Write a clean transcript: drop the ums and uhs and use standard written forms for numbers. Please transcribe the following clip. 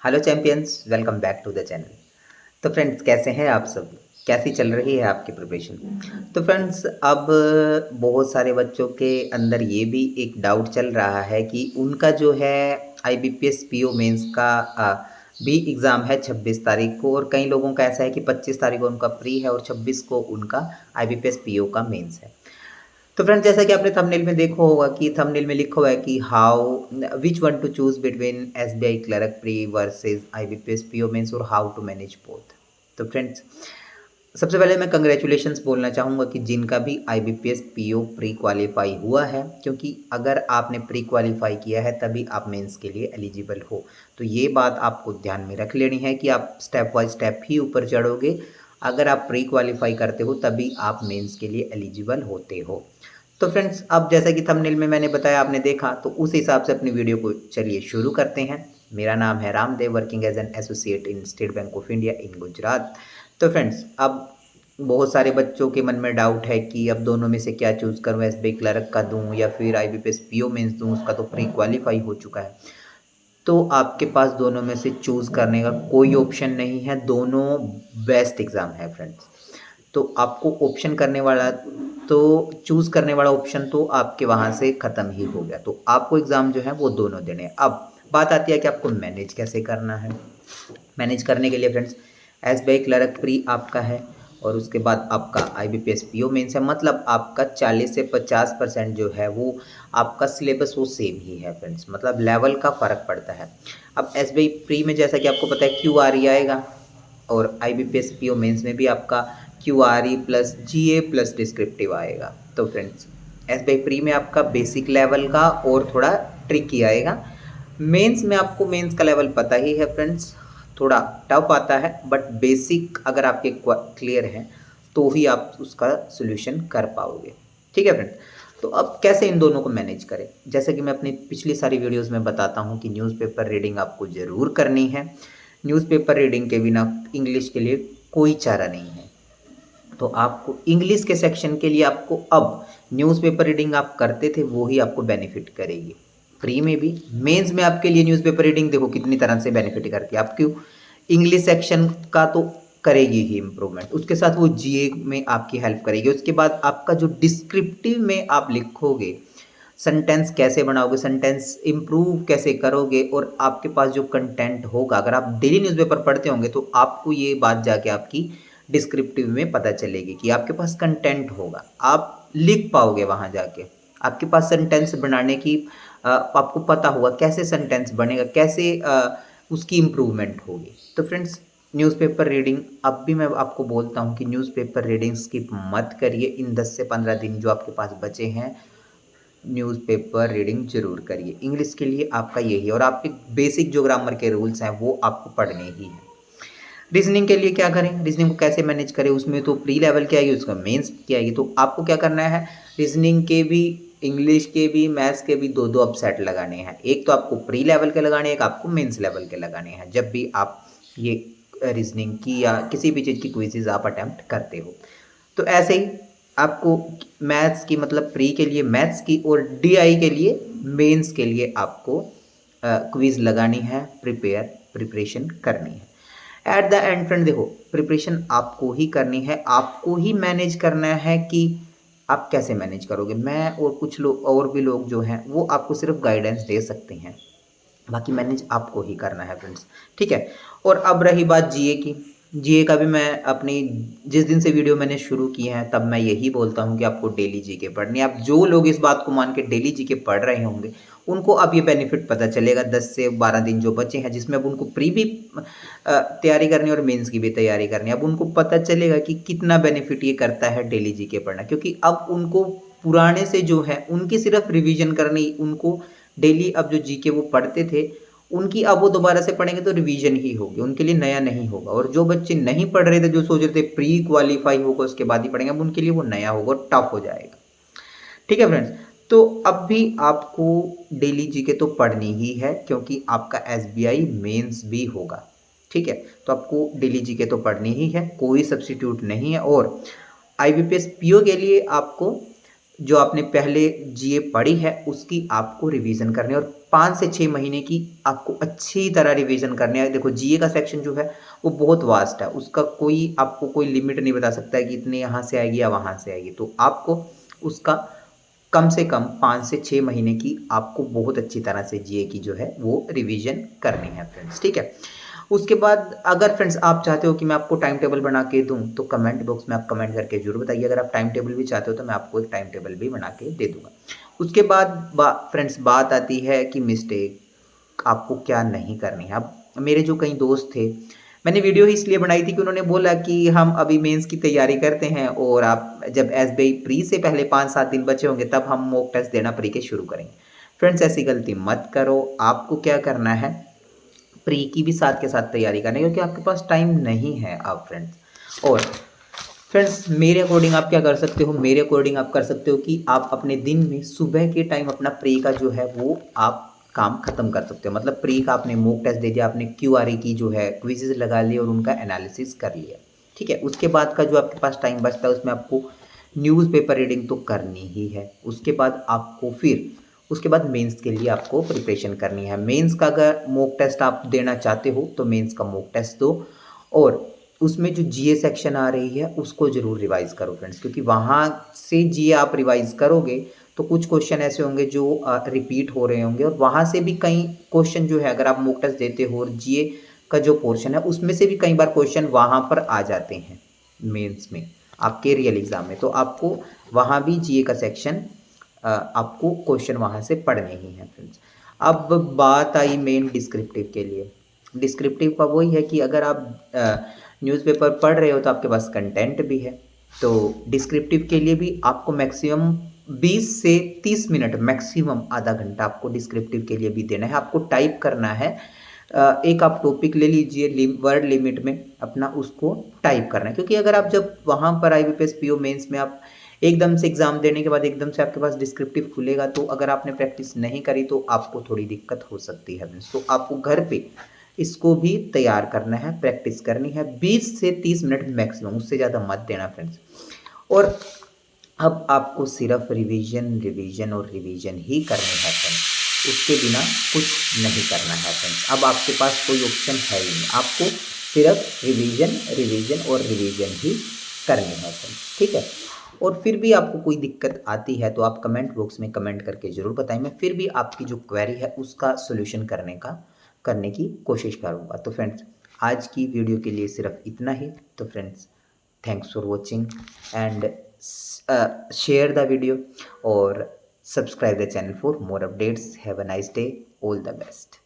Hello champions, welcome back to the channel. तो friends, कैसे हैं आप सब? कैसी चल रही है आपकी प्रिपरेशन? तो फ्रेंड्स, अब बहुत सारे बच्चों के अंदर ये भी एक डाउट चल रहा है कि उनका जो है आईबीपीएस पीओ मेंस का भी एग्ज़ाम है 26 तारीख को, और कई लोगों का ऐसा है कि 25 तारीख को उनका प्री है और 26 को उनका आईबीपीएस पीओ का मेंस है। तो फ्रेंड्स, जैसा कि आपने थंबनेल में देखा होगा कि थंबनेल में लिखा हुआ है कि how which one to choose between SBI clerk pre versus IBPS PO mains और हाउ टू मैनेज बोथ। तो फ्रेंड्स, सबसे पहले मैं कंग्रेचुलेशंस बोलना चाहूँगा कि जिनका भी आईबीपीएस पीओ प्री क्वालिफाई हुआ है, क्योंकि अगर आपने प्री क्वालिफाई किया है तभी आप मेंस के लिए एलिजिबल हो। तो ये बात आपको ध्यान में रख लेनी है कि आप स्टेप बाय स्टेप ही ऊपर चढ़ोगे। अगर आप प्री क्वालिफाई करते हो तभी आप मेंस के लिए एलिजिबल होते हो। तो फ्रेंड्स, अब जैसा कि थंबनेल में मैंने बताया, आपने देखा, तो उस हिसाब से अपनी वीडियो को चलिए शुरू करते हैं। मेरा नाम है Ramdev, working as an associate in State Bank of India in Gujarat. तो फ्रेंड्स, अब बहुत सारे बच्चों के मन में डाउट है कि अब दोनों में से क्या चूज़ करूँ, एसबीआई क्लर्क का दूँ या फिर आईबीपीएस पीओ मेंस दूँ, उसका तो प्री क्वालिफाई हो चुका है। तो आपके पास दोनों में से चूज़ करने का कोई ऑप्शन नहीं है, दोनों बेस्ट एग्ज़ाम है फ्रेंड्स। तो आपको ऑप्शन करने वाला, तो चूज़ करने वाला ऑप्शन तो आपके वहाँ से ख़त्म ही हो गया। तो आपको एग्ज़ाम जो है वो दोनों देने हैं। अब बात आती है कि आपको मैनेज कैसे करना है। मैनेज करने के लिए फ्रेंड्स, एसबीआई क्लर्क प्री आपका है और उसके बाद आपका आईबीपीएस पीओ मेंस है। मतलब आपका 40 से 50% जो है वो आपका सिलेबस वो सेम ही है फ्रेंड्स, मतलब लेवल का फ़र्क पड़ता है। अब एसबीआई प्री में जैसा कि आपको पता है क्यूआरई आएगा, और आईबीपीएस पीओ मेंस में भी आपका क्यूआरई प्लस जीए प्लस डिस्क्रिप्टिव आएगा। तो फ्रेंड्स, एसबीआई प्री में आपका बेसिक लेवल का और थोड़ा ट्रिकी आएगा। मेंस में आपको मेंस का लेवल पता ही है फ्रेंड्स, थोड़ा टफ आता है, बट बेसिक अगर आपके क्लियर हैं तो ही आप उसका सोल्यूशन कर पाओगे। ठीक है फ्रेंड्स। तो अब कैसे इन दोनों को मैनेज करें, जैसे कि मैं अपनी पिछली सारी वीडियोस में बताता हूँ कि न्यूज़पेपर रीडिंग आपको ज़रूर करनी है। न्यूज़पेपर रीडिंग के बिना इंग्लिश के लिए कोई चारा नहीं है। तो आपको इंग्लिश के सेक्शन के लिए आपको अब न्यूज़पेपर रीडिंग आप करते थे वो ही आपको बेनिफिट करेगी। प्री में भी, मेंस में आपके लिए न्यूज़पेपर रीडिंग देखो कितनी तरह से बेनिफिट करती है। आपकी इंग्लिश सेक्शन का तो करेगी ही इम्प्रूवमेंट, उसके साथ वो जीए में आपकी हेल्प करेगी। उसके बाद आपका जो डिस्क्रिप्टिव में आप लिखोगे, सेंटेंस कैसे बनाओगे, सेंटेंस इम्प्रूव कैसे करोगे, और आपके पास जो कंटेंट होगा, अगर आप डेली न्यूज़पेपर पढ़ते होंगे तो आपको ये बात जाके आपकी डिस्क्रिप्टिव में पता चलेगी कि आपके पास कंटेंट होगा, आप लिख पाओगे वहाँ जाके। आपके पास सेंटेंस बनाने की आपको पता होगा कैसे सेंटेंस बनेगा, कैसे उसकी इम्प्रूवमेंट होगी। तो फ्रेंड्स, न्यूज़पेपर रीडिंग अब भी मैं आपको बोलता हूँ कि न्यूज़पेपर रीडिंग स्किप मत करिए। इन 10 से 15 दिन जो आपके पास बचे हैं, न्यूज़पेपर रीडिंग ज़रूर करिए। इंग्लिश के लिए आपका यही, और आपके बेसिक जो ग्रामर के रूल्स हैं वो आपको पढ़ने ही हैं। रीजनिंग के लिए क्या करें, रीजनिंग को कैसे मैनेज करें, उसमें तो प्री लेवल की आएगी, उसका मेंस की आएगी। तो आपको क्या करना है, रीजनिंग के भी, इंग्लिश के भी, मैथ्स के भी दो दो अब सेट लगाने हैं। एक तो आपको प्री लेवल के लगाने हैं, एक आपको मेंस लेवल के लगाने हैं, जब भी आप ये रीजनिंग की या किसी भी चीज़ की क्विज़ आप अटैम्प्ट करते हो। तो ऐसे ही आपको मैथ्स की, मतलब प्री के लिए मैथ्स की, और डीआई के लिए, मेंस के लिए आपको क्विज़ लगानी है, प्रिपरेशन करनी है। एट द एंड फ्रेंड देखो, प्रिपरेशन आपको ही करनी है, आपको ही मैनेज करना है कि आप कैसे मैनेज करोगे। मैं और कुछ लोग और भी लोग जो हैं वो आपको सिर्फ गाइडेंस दे सकते हैं, बाकी मैनेज आपको ही करना है फ्रेंड्स। ठीक है। और अब रही बात जीए की, जीए का भी मैं अपनी, जिस दिन से वीडियो मैंने शुरू की है तब मैं यही बोलता हूँ कि आपको डेली जीके पढ़नी है। अब जो लोग इस बात को मान के डेली जीके पढ़ रहे होंगे उनको अब ये बेनिफिट पता चलेगा। 10 से 12 दिन जो बचे हैं, जिसमें अब उनको प्री भी तैयारी करनी है और मेंस की भी तैयारी करनी है, अब उनको पता चलेगा कि कितना बेनिफिट ये करता है डेली जीके पढ़ना। क्योंकि अब उनको पुराने से जो है उनकी सिर्फ रिवीजन करनी, उनको डेली अब जो जीके वो पढ़ते थे उनकी अब वो दोबारा से पढ़ेंगे तो रिवीजन ही होगी, उनके लिए नया नहीं होगा। और जो बच्चे नहीं पढ़ रहे थे, जो सोच रहे थे प्री क्वालिफाई होगा उसके बाद ही पढ़ेंगे, अब उनके लिए वो नया होगा और टफ हो जाएगा। ठीक है फ्रेंड्स। तो अब भी आपको डेली जीके तो पढ़नी ही है, क्योंकि आपका एसबीआई मेंस भी होगा। ठीक है। तो आपको डेली जीके तो पढ़नी ही है, कोई सब्स्टिट्यूट नहीं है। और आईबीपीएस पीओ के लिए आपको जो आपने पहले जीए पढ़ी है उसकी आपको रिवीजन करनी है और 5 से 6 महीने की आपको अच्छी तरह रिवीजन करनी है। देखो जीए का सेक्शन जो है वो बहुत वास्ट है, उसका कोई आपको कोई लिमिट नहीं बता सकता है कि इतने यहाँ से आएगी या वहाँ से आएगी। तो आपको उसका कम से कम 5 से 6 महीने की आपको बहुत अच्छी तरह से जीए की जो है वो रिवीजन करनी है फ्रेंड्स, ठीक है। उसके बाद अगर फ्रेंड्स आप चाहते हो कि मैं आपको टाइम टेबल बना के दूं तो कमेंट बॉक्स में आप कमेंट करके जरूर बताइए। अगर आप टाइम टेबल भी चाहते हो तो मैं आपको एक टाइम टेबल भी बना के दे दूंगा। उसके बाद फ्रेंड्स बात आती है कि मिस्टेक आपको क्या नहीं करनी है। अब मेरे जो कई दोस्त थे, मैंने वीडियो ही इसलिए बनाई थी कि उन्होंने बोला कि हम अभी मेंस की तैयारी करते हैं और आप जब एसबीआई प्री से पहले 5-7 दिन बचे होंगे तब हम मॉक टेस्ट देना प्री के शुरू करेंगे। फ्रेंड्स ऐसी गलती मत करो। आपको क्या करना है, प्री की भी साथ के साथ तैयारी करनी है क्योंकि आपके पास टाइम नहीं है आप फ्रेंड्स। और फ्रेंड्स मेरे अकॉर्डिंग आप क्या कर सकते हो, मेरे अकॉर्डिंग आप कर सकते हो कि आप अपने दिन में सुबह के टाइम अपना प्री का जो है वो आप काम खत्म कर सकते हो। मतलब प्री का आपने मॉक टेस्ट दे दिया, आपने क्यूआरए की जो है क्विजेज लगा लिए और उनका एनालिसिस कर लिया, ठीक है। उसके बाद का जो आपके पास टाइम बचता है उसमें आपको न्यूज़पेपर रीडिंग तो करनी ही है। उसके बाद आपको फिर उसके बाद मेंस के लिए आपको प्रिपरेशन करनी है। मेंस का अगर मॉक टेस्ट आप देना चाहते हो तो मेंस का मॉक टेस्ट दो और उसमें जो जीए सेक्शन आ रही है उसको ज़रूर रिवाइज़ करो फ्रेंड्स, क्योंकि वहाँ से जीए आप रिवाइज़ करोगे तो कुछ क्वेश्चन ऐसे होंगे जो रिपीट हो रहे होंगे और वहाँ से भी कई क्वेश्चन जो है अगर आप मॉक टेस्ट देते हो और जीए का जो पोर्शन है उसमें से भी कई बार क्वेश्चन वहाँ पर आ जाते हैं मेंस में, आपके रियल एग्ज़ाम में। तो आपको वहाँ भी जीए का सेक्शन आपको क्वेश्चन वहाँ से पढ़ने ही हैं फ्रेंड्स। अब बात आई मेन डिस्क्रिप्टिव के लिए। डिस्क्रिप्टिव का वही है कि अगर आप न्यूज़पेपर पढ़ रहे हो तो आपके पास कंटेंट भी है, तो डिस्क्रिप्टिव के लिए भी आपको मैक्सिमम 20 से 30 मिनट, मैक्सिमम आधा घंटा आपको डिस्क्रिप्टिव के लिए भी देना है। आपको टाइप करना है, एक आप टॉपिक ले लीजिए वर्ड लिमिट में अपना उसको टाइप करना है, क्योंकि अगर आप जब वहाँ पर आईबीपीएस पीओ मेंस में आप एकदम से एग्ज़ाम देने के बाद एकदम से आपके पास डिस्क्रिप्टिव खुलेगा तो अगर आपने प्रैक्टिस नहीं करी तो आपको थोड़ी दिक्कत हो सकती है। तो आपको घर पे इसको भी तैयार करना है, प्रैक्टिस करनी है 20 से 30 मिनट मैक्सिमम, उससे ज़्यादा मत देना फ्रेंड्स। और अब आपको सिर्फ रिवीजन रिवीजन और रिवीजन ही करनी है फ्रेंड्स, उसके बिना कुछ नहीं करना है फ्रेंड्स। अब आपके पास कोई ऑप्शन है ही नहीं, आपको सिर्फ रिवीजन रिवीजन और रिवीजन ही करनी है फ्रेंड्स, ठीक है। और फिर भी आपको कोई दिक्कत आती है तो आप कमेंट बॉक्स में कमेंट करके ज़रूर बताएं, मैं फिर भी आपकी जो क्वेरी है उसका सोल्यूशन करने की कोशिश करूँगा। तो फ्रेंड्स आज की वीडियो के लिए सिर्फ इतना ही। तो friends thanks for watching and share the video or subscribe the channel for more updates. Have a nice day. All the best.